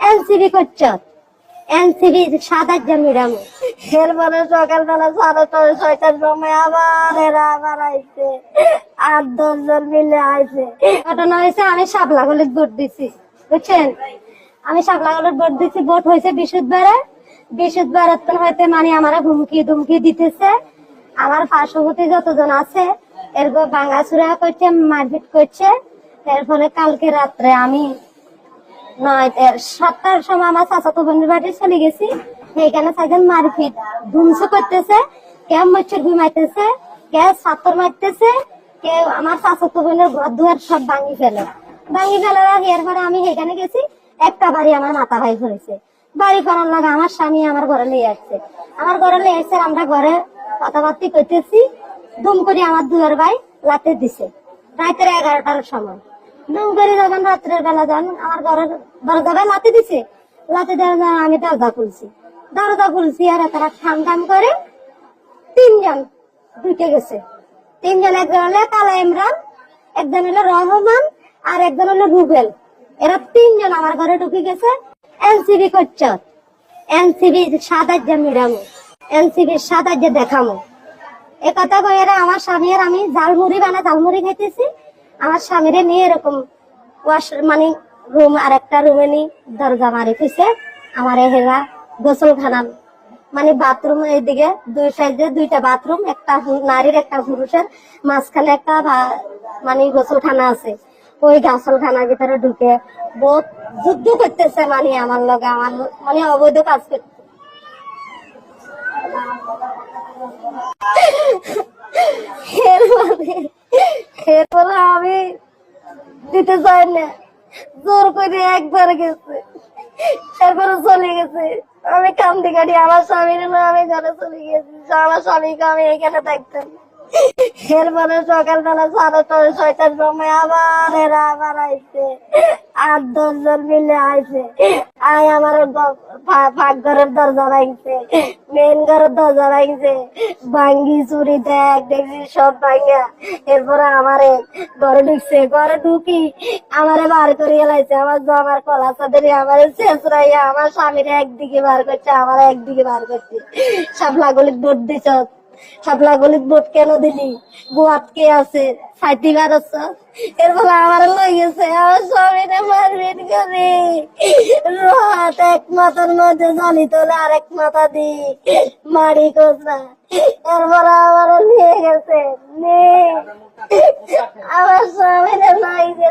NCB করছ, NCB 7-8 Miram. এরপরে সকালবেলা 6:30-6টার সময় আবার এরা আবার আইছে, 8-10 জন মিলে আইছে। ঘটনা হয়েছে, আমি শাপলাগলির ভোট দিছি, বুঝছেন? আমি শাপলাগলির ভোট দিছি। ভোট হয়েছে বৃহস্পতিবার হইতে মানে আমার হুমকি ধুমকি দিতেছে। আমার পার্শ্ববর্তী যতজন আছে এরপর ভাঙাচুরা করছে, মারপিট করছে। এর ফলে কালকে রাত্রে আমি 7টার সময় আমার চাচাতো বোনের বাড়ি চলে গেছি। সেইখানে থাকেন মারপিট ধ্বংস করতেছে, কেউ মচ্ছর ঘুমাইতেছে, কেউ ছাত্র মারতেছে, কেউ আমার চাচাতো বোনের ঘর দুয়ার সব ভাঙি ফেলে। এরপরে আমি সেখানে গেছি। একটা বাড়ি আমার মাথা ভাই ধরেছে। বাড়ি করার লাগে আমার স্বামী আমার ঘরে নিয়ে আসছে। আমরা ঘরে কথাবার্তি করতেছি, দুম করে আমার দুয়ার ভাই লাতে দিছে রাতের 11টার সময়। দুম করে যখন রাত্রের বেলা যান আমার ঘরের দরজা ভাই লাতে দিছে। লাতে দেওয়া আমি দরজা খুলছি আর তারা ঠাম করে 3 জন ঢুকে গেছে। 3 জন, একজন হলো কালা ইমরান, একজন হলো রহমান, আর একজন হলো রুবেল। এরা 3 জন আমার ঘরে ঢুকে গেছে। এনসিবি করছ, এনসিবি 7-8 মিরাম, এনসিবি 7-8 দেখামো এ কথা কয়ে আমার স্বামীর আমি ঝালমুড়ি খাইতেছি। আমার স্বামীরে নিয়ে এরকম মানে রুম আর একটা রুমে নি দরজা মারি থইছে। আমার হেরা গোসলখানা মানে বাথরুম, এইদিকে 2 সাইডে 2টা বাথরুম, একটা নারীর একটা পুরুষের, মাঝখানে একটা মানে গোসলখানা আছে। ওই গোসলখানার ভিতরে ঢুকে বহুত যুদ্ধ করতেছে, মানে আমার লগে আমার মানে অবৈধ কাজ করতে। এরপরে আমি দিতে চাই না, জোর করে একবার গেছে, তারপরে চলে গেছে। আমি কান্দি কাটি আমার স্বামীর আমি ঘরে চলে গেছি। আমার স্বামীকে আমি এখানে থাকতাম। এরপরে সকালবেলা 6:30-6টার সময় আবার এরা আবার আইছে, 8-10 জন মিলে আইছে। আমার ফাঁক ঘরের দরজা ভাঙছে, মেন ঘরের দরজা ভাঙছে, ভাঙ্গি চুরি দেখছি সব ভাঙ্গা। এরপরে আমারে ঘরে ঢুকি আমারে বার করিয়ে লাইছে। আমার জামার কলা চাদরে আমারে শেষরাইয়া আমার স্বামীরা একদিকে বার করছে, আমার একদিকে বার করছে। শাপলাগলির ভোট দিছ, শাপলাগলির ভোট কেন দিলি? বুয়াত কে আছে? ফাইটিবার আছে। এর ফলে আমার লই গেছে, আমার স্বামীরা মারপিট করে রাত এক মাথার মধ্যে জানি তোলে আরেক মাথা দি মারি কোসা। এরপরে আমার নিয়ে গেছে, আমার স্বামীরা নাই গেছে।